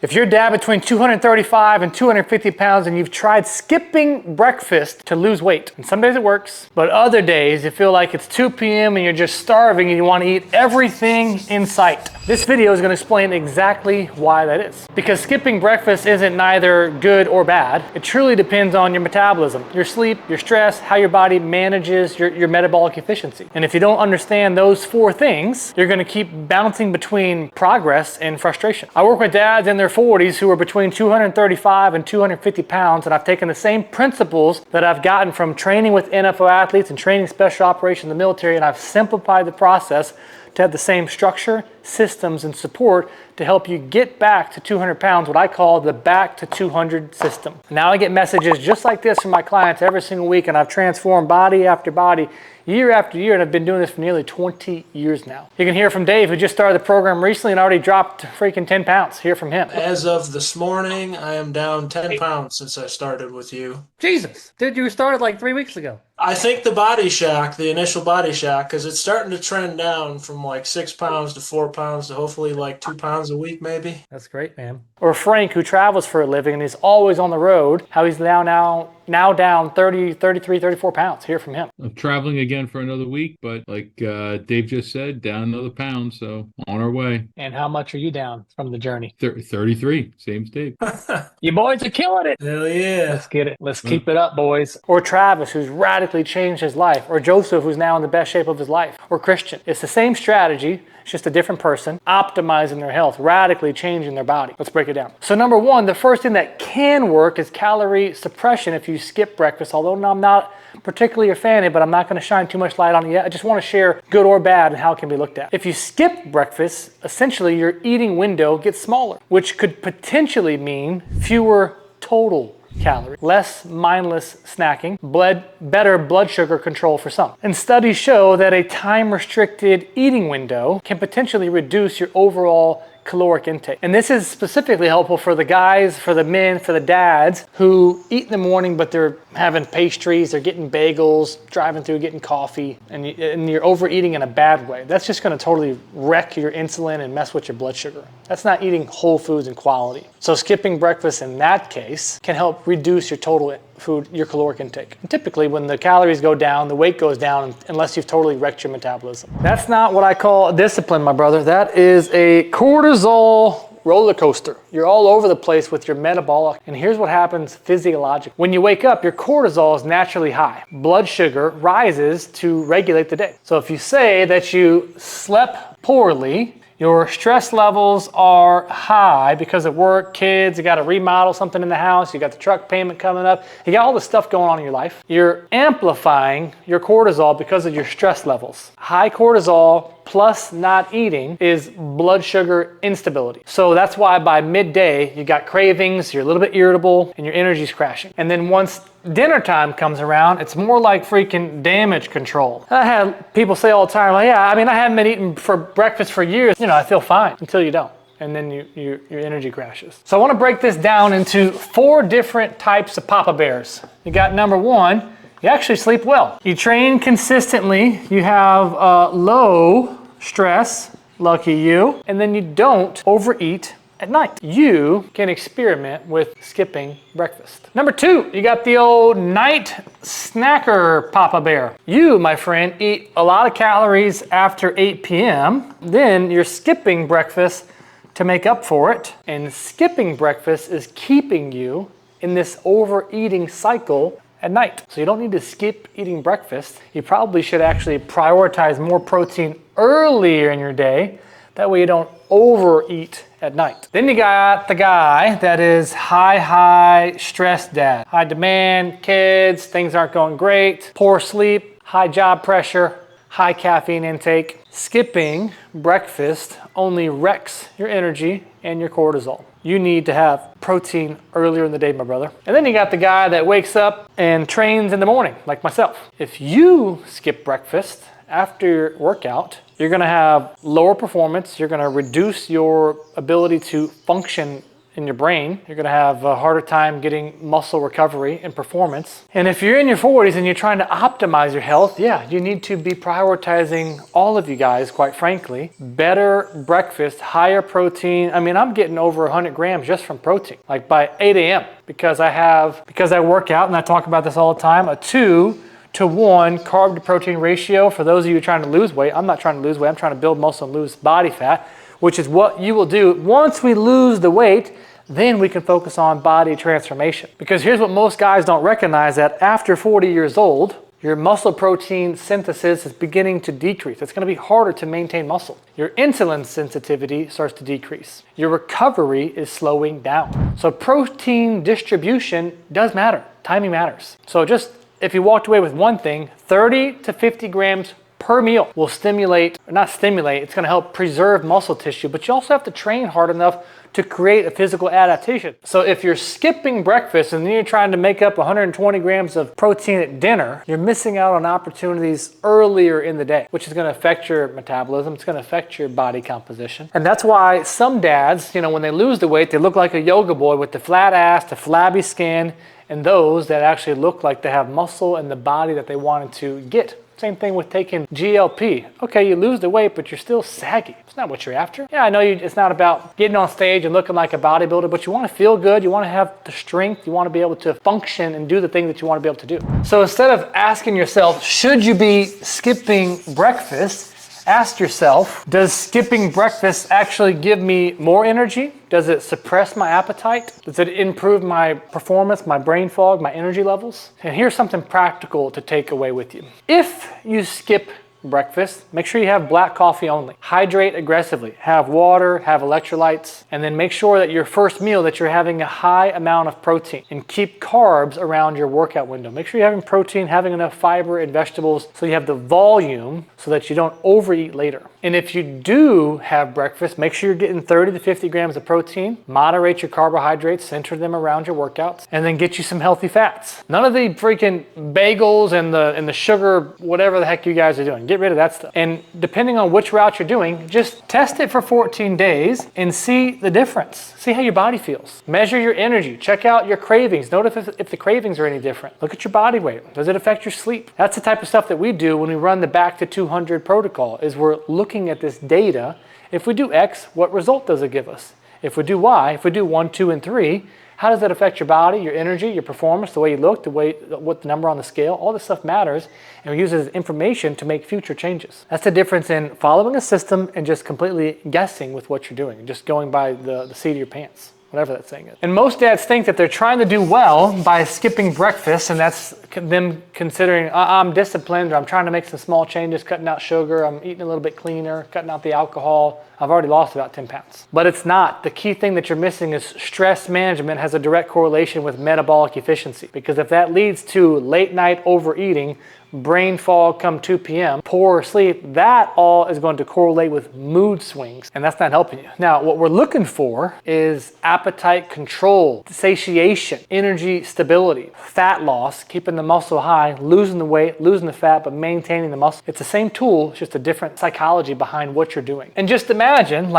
If you're dad between 235 and 250 pounds and you've tried skipping breakfast to lose weight, and some days it works, but other days you feel like it's 2 p.m. and you're just starving and you want to eat everything in sight, this video is going to explain exactly why that is. Because skipping breakfast isn't neither good or bad. It truly depends on your metabolism, your sleep, your stress, how your body manages your metabolic efficiency. And if you don't understand those 4 things, you're going to keep bouncing between progress and frustration. I work with dads in their 40s who are between 235 and 250 pounds, and I've taken the same principles that I've gotten from training with NFL athletes and training special operations in the military, and I've simplified the process to have the same structure, systems, and support to help you get back to 200 pounds, what I call the back to 200 system. Now I get messages just like this from my clients every single week, and I've transformed body after body, year after year, and I've been doing this for nearly 20 years now. You can hear from Dave, who just started the program recently and already dropped freaking 10 pounds. Hear from him. As of this morning, I am down 10 pounds since I started with you. Jesus, dude, you started like 3 weeks ago. I think the body shock, the initial body shock, because it's starting to trend down from like 6 pounds to 4 pounds to hopefully like 2 pounds a week maybe. That's great, man. Or Frank, who travels for a living and he's always on the road, how he's now down 30, 33, 34 pounds. Hear from him. I'm traveling again for another week, but like Dave just said, down another pound, so on our way. And how much are you down from the journey? 33, same as Dave. You boys are killing it. Hell yeah. Let's get it. Let's keep it up, boys. Or Travis, who's radically changed his life. Or Joseph, who's now in the best shape of his life. Or Christian. It's the same strategy. It's just a different person optimizing their health, radically changing their body. Let's break it down. So number 1, the first thing that can work is calorie suppression if you skip breakfast, although I'm not particularly a fan of it, but I'm not going to shine too much light on it yet. I just want to share good or bad and how it can be looked at. If you skip breakfast, essentially your eating window gets smaller, which could potentially mean fewer total calories, less mindless snacking, better blood sugar control for some. And studies show that a time-restricted eating window can potentially reduce your overall caloric intake. And this is specifically helpful for the guys, for the men, for the dads who eat in the morning, but they're having pastries, they're getting bagels, driving through, getting coffee, and you're overeating in a bad way. That's just going to totally wreck your insulin and mess with your blood sugar. That's not eating whole foods and quality. So skipping breakfast in that case can help reduce your total food, your caloric intake. And typically when the calories go down, the weight goes down unless you've totally wrecked your metabolism. That's not what I call discipline, my brother. That is a cortisol roller coaster. You're all over the place with your metabolic. And here's what happens physiologically. When you wake up, your cortisol is naturally high. Blood sugar rises to regulate the day. So if you say that you slept poorly, your stress levels are high because of work, kids, you got to remodel something in the house, you got the truck payment coming up, you got all this stuff going on in your life. You're amplifying your cortisol because of your stress levels. High cortisol plus not eating is blood sugar instability. So that's why by midday, you got cravings, you're a little bit irritable, and your energy's crashing. And then once dinner time comes around, it's more like freaking damage control. I have people say all the time, like, yeah, I mean, I haven't been eating for breakfast for years. You know, I feel fine until you don't. And then your energy crashes. So I want to break this down into 4 different types of Papa Bears. You got number 1, you actually sleep well. You train consistently, you have low stress, lucky you, and then you don't overeat at night. You can experiment with skipping breakfast. Number 2, you got the old night snacker Papa Bear. You, my friend, eat a lot of calories after 8 p.m. Then you're skipping breakfast to make up for it. And skipping breakfast is keeping you in this overeating cycle at night. So you don't need to skip eating breakfast. You probably should actually prioritize more protein earlier in your day. That way you don't overeat at night. Then you got the guy that is high stress dad. High demand, kids, things aren't going great, poor sleep, high job pressure, high caffeine intake. Skipping breakfast only wrecks your energy and your cortisol. You need to have protein earlier in the day, my brother. And then you got the guy that wakes up and trains in the morning, like myself. If you skip breakfast after your workout, you're gonna have lower performance, you're gonna reduce your ability to function in your brain. You're gonna have a harder time getting muscle recovery and performance. And if you're in your 40s and you're trying to optimize your health, yeah, you need to be prioritizing, all of you guys, quite frankly, better breakfast, higher protein. I mean, I'm getting over 100 grams just from protein, like by 8 a.m. because I work out, and I talk about this all the time, a 2-to-1 carb to protein ratio. For those of you trying to lose weight, I'm not trying to lose weight, I'm trying to build muscle and lose body fat, which is what you will do. Once we lose the weight, then we can focus on body transformation. Because here's what most guys don't recognize, that after 40 years old, your muscle protein synthesis is beginning to decrease. It's gonna be harder to maintain muscle. Your insulin sensitivity starts to decrease. Your recovery is slowing down. So protein distribution does matter. Timing matters. So just, if you walked away with one thing, 30 to 50 grams per meal will it's gonna help preserve muscle tissue, but you also have to train hard enough to create a physical adaptation. So if you're skipping breakfast and then you're trying to make up 120 grams of protein at dinner, you're missing out on opportunities earlier in the day, which is gonna affect your metabolism, it's gonna affect your body composition. And that's why some dads, when they lose the weight, they look like a yoga boy with the flat ass, the flabby skin, and those that actually look like they have muscle and the body that they wanted to get. Same thing with taking GLP. Okay, you lose the weight, but you're still saggy. It's not what you're after. Yeah, I know it's not about getting on stage and looking like a bodybuilder, but you want to feel good, you want to have the strength, you want to be able to function and do the things that you want to be able to do. So instead of asking yourself, should you be skipping breakfast? Ask yourself, does skipping breakfast actually give me more energy? Does it suppress my appetite? Does it improve my performance, my brain fog, my energy levels? And here's something practical to take away with you. If you skip breakfast, make sure you have black coffee only. Hydrate aggressively. Have water, have electrolytes, and then make sure that your first meal that you're having a high amount of protein, and keep carbs around your workout window. Make sure you're having protein, having enough fiber and vegetables so you have the volume so that you don't overeat later. And if you do have breakfast, make sure you're getting 30 to 50 grams of protein, moderate your carbohydrates, center them around your workouts, and then get you some healthy fats. None of the freaking bagels and the sugar, whatever the heck you guys are doing. Get rid of that stuff. And depending on which route you're doing, just test it for 14 days and see the difference. See how your body feels. Measure your energy. Check out your cravings. Note if the cravings are any different. Look at your body weight. Does it affect your sleep? That's the type of stuff that we do when we run the Back to 200 protocol, is we're looking at this data. If we do X, what result does it give us? If we do Y, if we do 1, 2, and 3, how does that affect your body, your energy, your performance, the way you look, what the number on the scale? All this stuff matters, and we use it as information to make future changes. That's the difference in following a system and just completely guessing with what you're doing, just going by the seat of your pants, whatever that saying is. And most dads think that they're trying to do well by skipping breakfast, and that's them considering, I'm disciplined, or I'm trying to make some small changes, cutting out sugar, I'm eating a little bit cleaner, cutting out the alcohol. I've already lost about 10 pounds. But it's not. The key thing that you're missing is stress management has a direct correlation with metabolic efficiency. Because if that leads to late night overeating, brain fog come 2 p.m., poor sleep, that all is going to correlate with mood swings, and that's not helping you. Now, what we're looking for is appetite control, satiation, energy stability, fat loss, keeping the muscle high, losing the weight, losing the fat, but maintaining the muscle. It's the same tool, it's just a different psychology behind what you're doing. And just imagine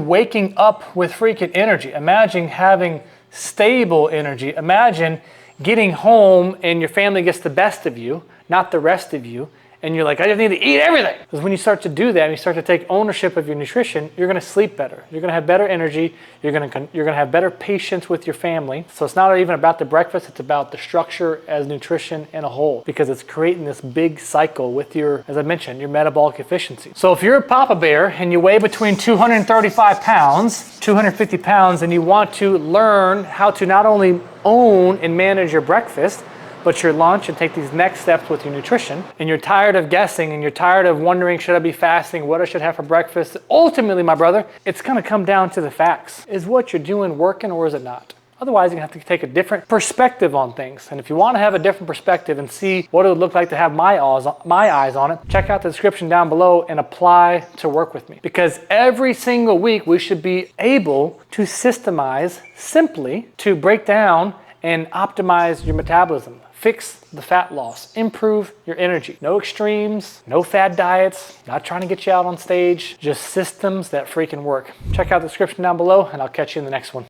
waking up with freaking energy. Imagine having stable energy. Imagine getting home and your family gets the best of you, not the rest of you, and you're like, I just need to eat everything. Because when you start to do that, and you start to take ownership of your nutrition, you're gonna sleep better. You're gonna have better energy. You're gonna have better patience with your family. So it's not even about the breakfast, it's about the structure as nutrition in a whole, because it's creating this big cycle with your, as I mentioned, your metabolic efficiency. So if you're a Papa Bear and you weigh between 235 pounds, 250 pounds, and you want to learn how to not only own and manage your breakfast, but your lunch, and take these next steps with your nutrition, and you're tired of guessing, and you're tired of wondering, should I be fasting, what I should have for breakfast? Ultimately, my brother, it's gonna come down to the facts. Is what you're doing working, or is it not? Otherwise, you're gonna have to take a different perspective on things. And if you wanna have a different perspective and see what it would look like to have my eyes on it, check out the description down below and apply to work with me. Because every single week, we should be able to systemize simply to break down and optimize your metabolism. Fix the fat loss, improve your energy. No extremes, no fad diets, not trying to get you out on stage, just systems that freaking work. Check out the description down below, and I'll catch you in the next one.